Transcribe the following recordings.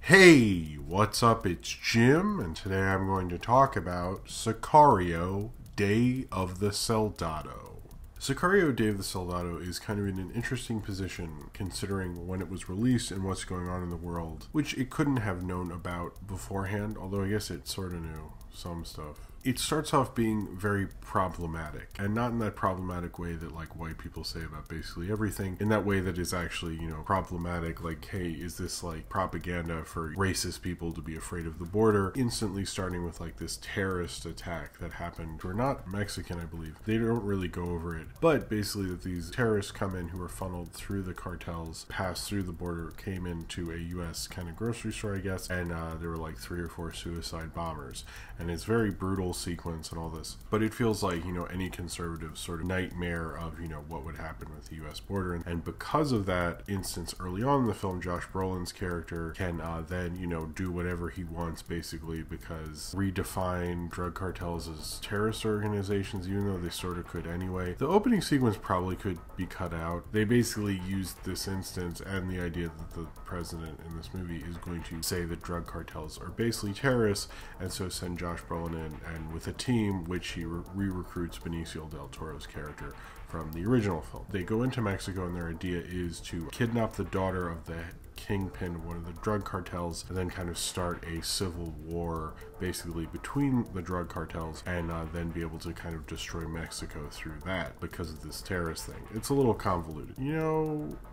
Hey, what's up? It's Jim, and today I'm going to talk about Sicario, Day of the Soldado. Sicario, Day of the Soldado is kind of in an interesting position considering when it was released and what's going on in the world, which it couldn't have known about beforehand, although I guess it sort of knew some stuff. It starts off being very problematic, and not in that problematic way that like white people say about basically everything, in that way that is actually, problematic, like, hey, is this like propaganda for racist people to be afraid of the border? Instantly starting with like this terrorist attack that happened, who are not Mexican, I believe. They don't really go over it, but basically that these terrorists come in who are funneled through the cartels, passed through the border, came into a US kind of grocery store, I guess, and there were like 3 or 4 suicide bombers, and it's very brutal sequence and all this, but it feels like, any conservative sort of nightmare of, what would happen with the US border. And because of that instance early on in the film, Josh Brolin's character can then, do whatever he wants basically, because redefine drug cartels as terrorist organizations, even though they sort of could anyway. The opening sequence probably could be cut out. They basically used this instance and the idea that the president in this movie is going to say that drug cartels are basically terrorists, and so send Josh Brolin in, and with a team which he re-recruits Benicio del Toro's character from the original film. They go into Mexico, and their idea is to kidnap the daughter of the kingpin of one of the drug cartels, and then kind of start a civil war basically between the drug cartels, and then be able to kind of destroy Mexico through that because of this terrorist thing. It's a little convoluted.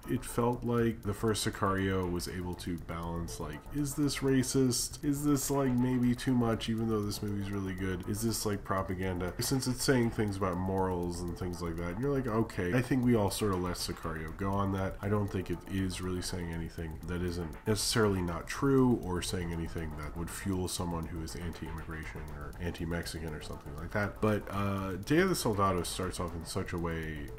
It felt like the first Sicario was able to balance, like, is this racist? Is this like maybe too much, even though this movie's really good? Is this like propaganda? Since it's saying things about morals and things like that, and you're like, okay, I think we all sort of let Sicario go on that. I don't think it is really saying anything that isn't necessarily not true, or saying anything that would fuel someone who is anti-immigration or anti-Mexican or something like that. But Day of the Soldado starts off in such a way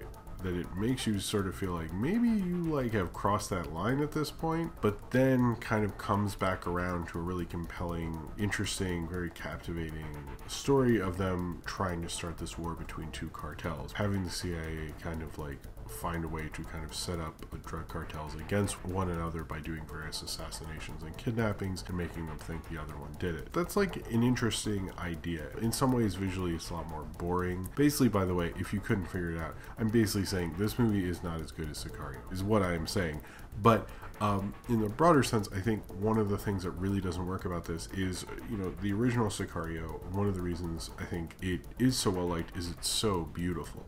that it makes you sort of feel like maybe you like have crossed that line at this point, but then kind of comes back around to a really compelling, interesting, very captivating story of them trying to start this war between 2 cartels, having the CIA kind of like find a way to kind of set up the drug cartels against one another by doing various assassinations and kidnappings and making them think the other one did it. That's like an interesting idea. In some ways, visually, it's a lot more boring. Basically, by the way, if you couldn't figure it out, I'm basically saying this movie is not as good as Sicario, is what I am saying. But in a broader sense, I think one of the things that really doesn't work about this is, the original Sicario, one of the reasons I think it is so well liked is it's so beautiful.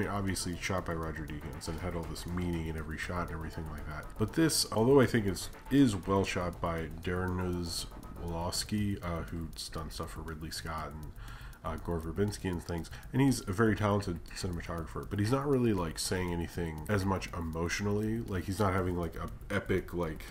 Obviously it's shot by Roger Deakins and it had all this meaning in every shot and everything like that. But this, although I think is well shot by Darren Wolowski, who's done stuff for Ridley Scott and Gore Verbinski and things, and he's a very talented cinematographer, but he's not really like saying anything as much emotionally. Like, he's not having like a epic like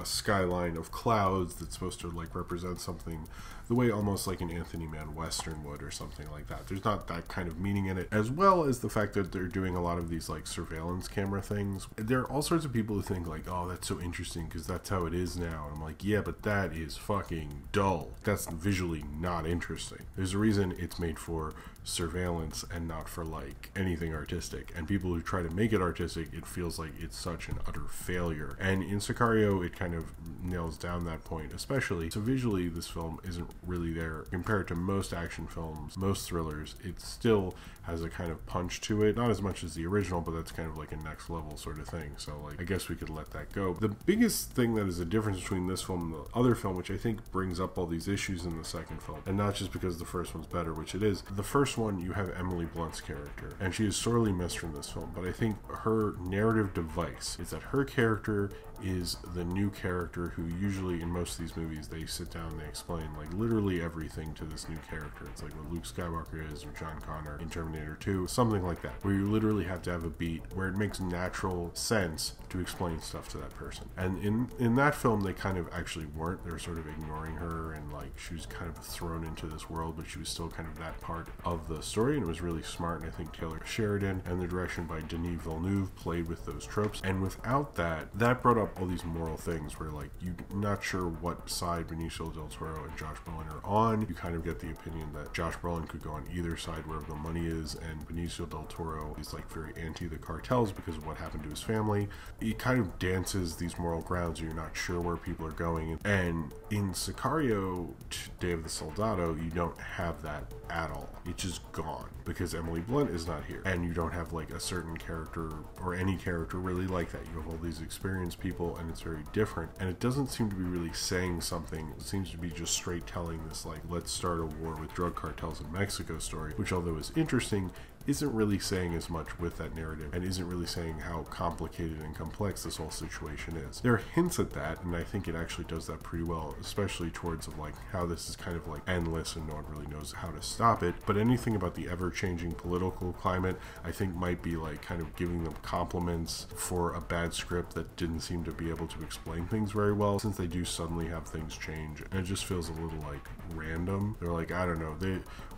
skyline of clouds that's supposed to like represent something the way almost like an Anthony Mann Western would or something like that. There's not that kind of meaning in it, as well as the fact that they're doing a lot of these like surveillance camera things. There are all sorts of people who think like, oh, that's so interesting because that's how it is now. And I'm like, yeah, but that is fucking dull. That's visually not interesting. There's a reason it's made for surveillance and not for like anything artistic. And people who try to make it artistic, it feels like it's such an utter failure. And in Sicario, it kind of nails down that point, especially. So visually, this film isn't really there compared to most action films, most thrillers. It still has a kind of punch to it, not as much as the original, but that's kind of like a next level sort of thing. So like, I guess we could let that go. The biggest thing that is a difference between this film and the other film, which I think brings up all these issues in the second film, and not just because the first one's better, which it is. The first one, you have Emily Blunt's character, and she is sorely missed from this film, but I think her narrative device is that her character is the new character who usually in most of these movies they sit down and they explain like literally everything to this new character. It's like what Luke Skywalker is, or John Connor in Terminator 2, something like that, where you literally have to have a beat where it makes natural sense to explain stuff to that person. And in that film they kind of actually weren't. They were sort of ignoring her, and like she was kind of thrown into this world, but she was still kind of that part of the story, and it was really smart. And I think Taylor Sheridan and the direction by Denis Villeneuve played with those tropes, and without that brought up all these moral things things where like you're not sure what side Benicio del Toro and Josh Brolin are on. You kind of get the opinion that Josh Brolin could go on either side wherever the money is, and Benicio del Toro is like very anti the cartels because of what happened to his family. It kind of dances these moral grounds, and you're not sure where people are going. And in Sicario, Day of the Soldado, you don't have that at all. It's just gone because Emily Blunt is not here, and you don't have like a certain character or any character really like that. You have all these experienced people, and it's very different, and it doesn't seem to be really saying something. It seems to be just straight telling this like, let's start a war with drug cartels in Mexico story, which, although is interesting, isn't really saying as much with that narrative, and isn't really saying how complicated and complex this whole situation is. There are hints at that, and I think it actually does that pretty well, especially towards of like how this is kind of like endless and no one really knows how to stop it. But anything about the ever-changing political climate, I think might be like kind of giving them compliments for a bad script that didn't seem to be able to explain things very well, since they do suddenly have things change, and it just feels a little like random. They're like, I don't know,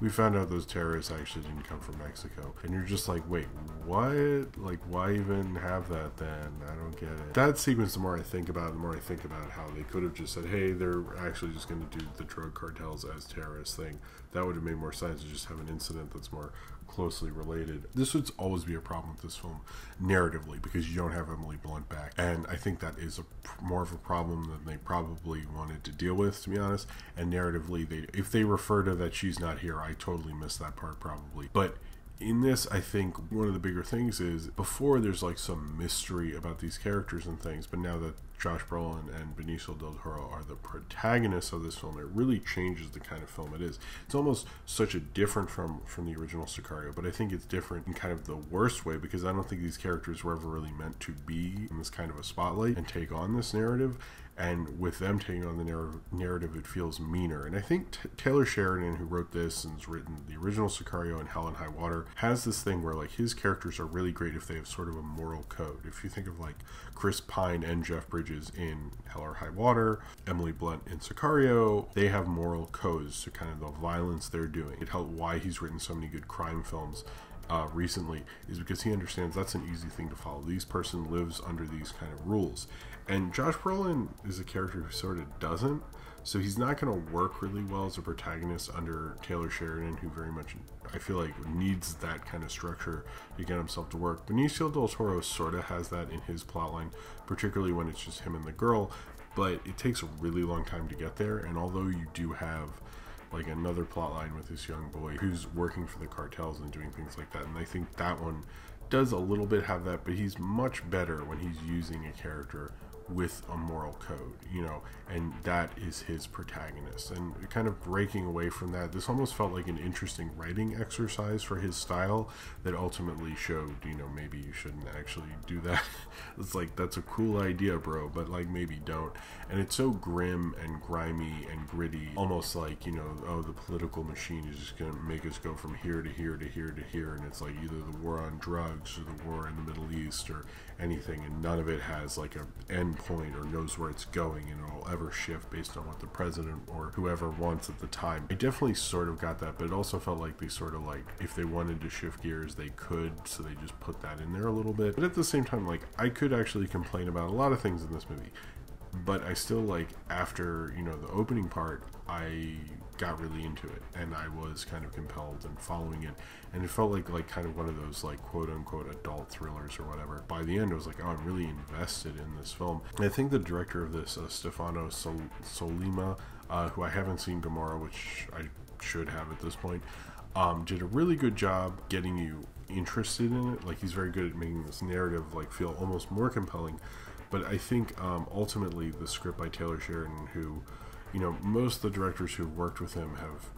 we found out those terrorists actually didn't come from Mexico. And you're just like, wait, what? Like, why even have that then? I don't get it. That sequence, the more I think about it, the more I think about how they could have just said, hey, they're actually just going to do the drug cartels as terrorists thing. That would have made more sense to just have an incident that's more closely related. This would always be a problem with this film narratively, because you don't have Emily Blunt back, and I think that is more of a problem than they probably wanted to deal with, to be honest. And narratively, if they refer to that she's not here, I totally missed that part probably. But in this, I think one of the bigger things is, before there's like some mystery about these characters and things, but now that Josh Brolin and Benicio del Toro are the protagonists of this film, it really changes the kind of film it is. It's almost such a different from the original Sicario, but I think it's different in kind of the worst way, because I don't think these characters were ever really meant to be in this kind of a spotlight and take on this narrative. And with them taking on the narrative, it feels meaner. And I think Taylor Sheridan, who wrote this and has written the original Sicario and Hell and High Water, has this thing where like his characters are really great if they have sort of a moral code. If you think of like Chris Pine and Jeff Bridges in Hell or High Water, Emily Blunt in Sicario, they have moral codes to kind of the violence they're doing. It helped why he's written so many good crime films recently, is because he understands that's an easy thing to follow. This person lives under these kind of rules. And Josh Brolin is a character who sort of doesn't, so he's not going to work really well as a protagonist under Taylor Sheridan, who very much, I feel like, needs that kind of structure to get himself to work. Benicio del Toro sort of has that in his plotline, particularly when it's just him and the girl, but it takes a really long time to get there. And although you do have like another plotline with this young boy who's working for the cartels and doing things like that, and I think that one does a little bit have that, but he's much better when he's using a character with a moral code, you know, and that is his protagonist. And kind of breaking away from that, this almost felt like an interesting writing exercise for his style that ultimately showed, you know, maybe you shouldn't actually do that. It's like, that's a cool idea, bro, but like maybe don't. And it's so grim and grimy and gritty, almost like, you know, oh, the political machine is just gonna make us go from here to here to here to here, and it's like either the war on drugs or the war in the Middle East or anything, and none of it has like a end point or knows where it's going, and it'll ever shift based on what the president or whoever wants at the time. I definitely sort of got that, but it also felt like they sort of like, if they wanted to shift gears, they could, so they just put that in there a little bit. But at the same time, like, I could actually complain about a lot of things in this movie, but I still, like, after, you know, the opening part, I got really into it, and I was kind of compelled and following it, and it felt like kind of one of those like quote-unquote adult thrillers or whatever. By the end, I was like, oh, I'm really invested in this film. And I think the director of this, Stefano Sollima, who I haven't seen Gomorrah, which I should have at this point, did a really good job getting you interested in it. Like, he's very good at making this narrative like feel almost more compelling. But I think ultimately the script by Taylor Sheridan, who, you know, most of the directors who've worked with him have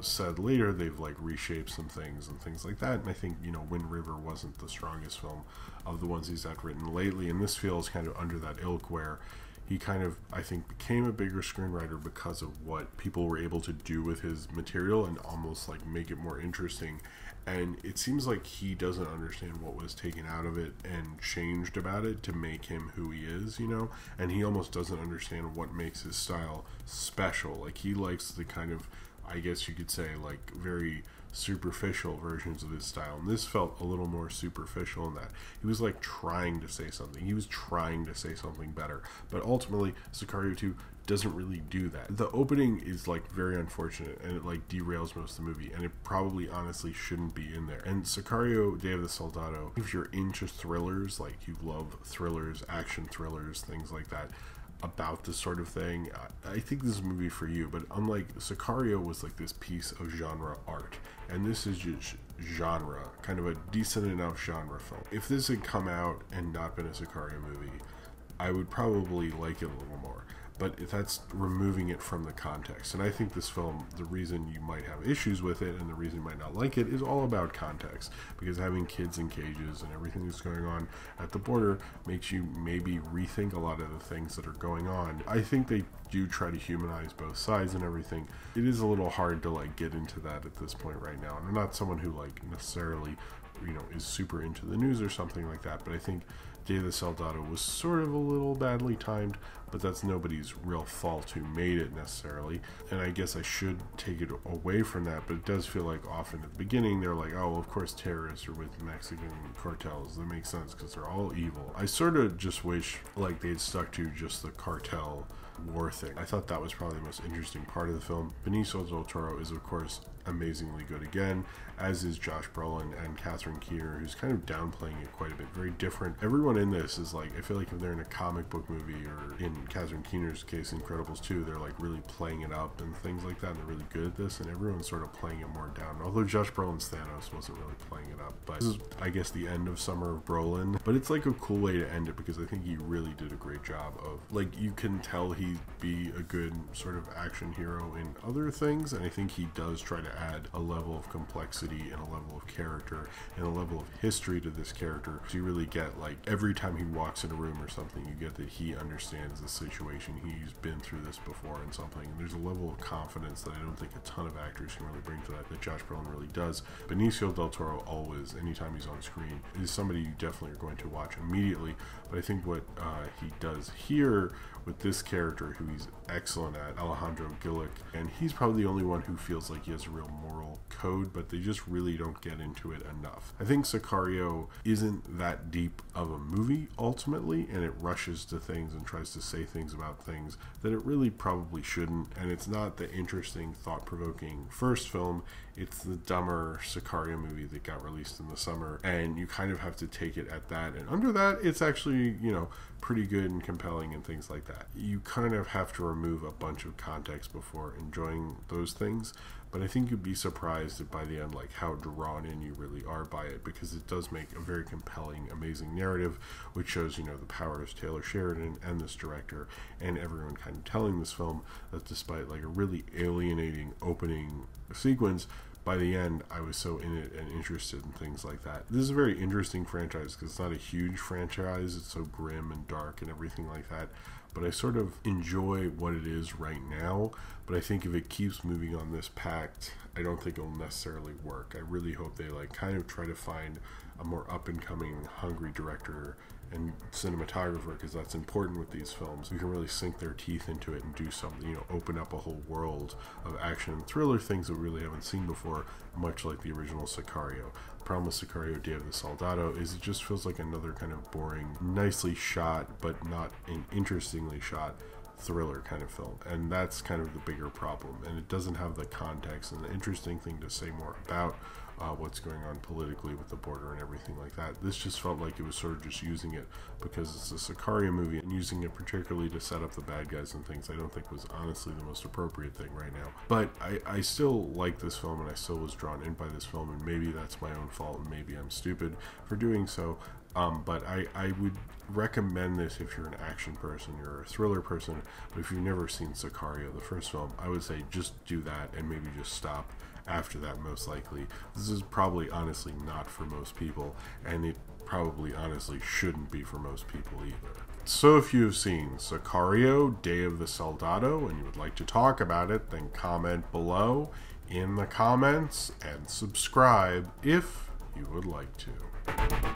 said later they've like reshaped some things and things like that. And I think, you know, Wind River wasn't the strongest film of the ones he's had written lately, and this feels kind of under that ilk, where he kind of, I think, became a bigger screenwriter because of what people were able to do with his material and almost like make it more interesting. And it seems like he doesn't understand what was taken out of it and changed about it to make him who he is, you know? And he almost doesn't understand what makes his style special. Like, he likes the kind of, I guess you could say, like, very superficial versions of his style, and this felt a little more superficial in that he was like trying to say something. He was trying to say something better, but ultimately Sicario 2 doesn't really do that. The opening is like very unfortunate, and it like derails most of the movie, and it probably honestly shouldn't be in there. And Sicario Day of the Soldado, if you're into thrillers, like you love thrillers, action thrillers, things like that, about this sort of thing, I think this is a movie for you. But unlike Sicario was like this piece of genre art, and this is just genre, kind of a decent enough genre film. If this had come out and not been a Sicario movie, I would probably like it a little more. But that's removing it from the context. And I think this film, the reason you might have issues with it and the reason you might not like it is all about context. Because having kids in cages and everything that's going on at the border makes you maybe rethink a lot of the things that are going on. I think they do try to humanize both sides and everything. It is a little hard to like get into that at this point right now. And I'm not someone who like necessarily, you know, is super into the news or something like that. But I think Day of the Soldado was sort of a little badly timed, but that's nobody's real fault who made it necessarily. And I guess I should take it away from that, but it does feel like often at the beginning they're like, oh, well, of course terrorists are with Mexican cartels. That makes sense because they're all evil. I sort of just wish like they'd stuck to just the cartel war thing. I thought that was probably the most interesting part of the film. Benicio del Toro is of course amazingly good again, as is Josh Brolin and Catherine Keener, who's kind of downplaying it quite a bit. Very different. Everyone in this is like, I feel like if they're in a comic book movie, or in Catherine Keener's case, Incredibles 2, they're like really playing it up and things like that, and they're really good at this, and everyone's sort of playing it more down. Although Josh Brolin's Thanos wasn't really playing it up, but this is, I guess, the end of Summer of Brolin. But it's like a cool way to end it, because I think he really did a great job of, like, you can tell he'd be a good sort of action hero in other things, and I think he does try to add a level of complexity and a level of character and a level of history to this character. So you really get, like, every time he walks in a room or something, you get that he understands the situation. He's been through this before and something. And there's a level of confidence that I don't think a ton of actors can really bring to that Josh Brolin really does. Benicio del Toro always, anytime he's on screen, is somebody you definitely are going to watch immediately. But I think what he does here with this character, who he's excellent at, Alejandro Gillick, and he's probably the only one who feels like he has a real moral code, but they just really don't get into it enough. I think Sicario isn't that deep of a movie ultimately, and it rushes to things and tries to say things about things that it really probably shouldn't, and it's not the interesting, thought-provoking first film. It's the dumber Sicario movie that got released in the summer, and you kind of have to take it at that, and under that it's actually, you know, pretty good and compelling and things like that. You kind of have to remove a bunch of context before enjoying those things, but I think you'd be surprised at by the end like how drawn in you really are by it, because it does make a very compelling, amazing narrative, which shows, you know, the power of Taylor Sheridan and this director and everyone kind of telling this film that despite like a really alienating opening sequence, by the end, I was so in it and interested in things like that. This is a very interesting franchise because it's not a huge franchise. It's so grim and dark and everything like that. But I sort of enjoy what it is right now. But I think if it keeps moving on this pact, I don't think it'll necessarily work. I really hope they like kind of try to find a more up-and-coming, hungry director and cinematographer, because that's important with these films. You can really sink their teeth into it and do something, you know, open up a whole world of action and thriller things that we really haven't seen before, much like the original Sicario. The problem with Sicario Day of the Soldado is it just feels like another kind of boring, nicely shot, but not an interestingly shot thriller kind of film, and that's kind of the bigger problem, and it doesn't have the context and the interesting thing to say more about what's going on politically with the border and everything like that. This just felt like it was sort of just using it because it's a Sicario movie, and using it particularly to set up the bad guys and things I don't think was honestly the most appropriate thing right now. But I still like this film, and I still was drawn in by this film, and maybe that's my own fault, and maybe I'm stupid for doing so. But I would recommend this if you're an action person, you're a thriller person, but if you've never seen Sicario, the first film, I would say just do that and maybe just stop after that most likely. This is probably honestly not for most people, and it probably honestly shouldn't be for most people either. So if you've seen Sicario, Day of the Soldado, and you would like to talk about it, then comment below in the comments and subscribe if you would like to.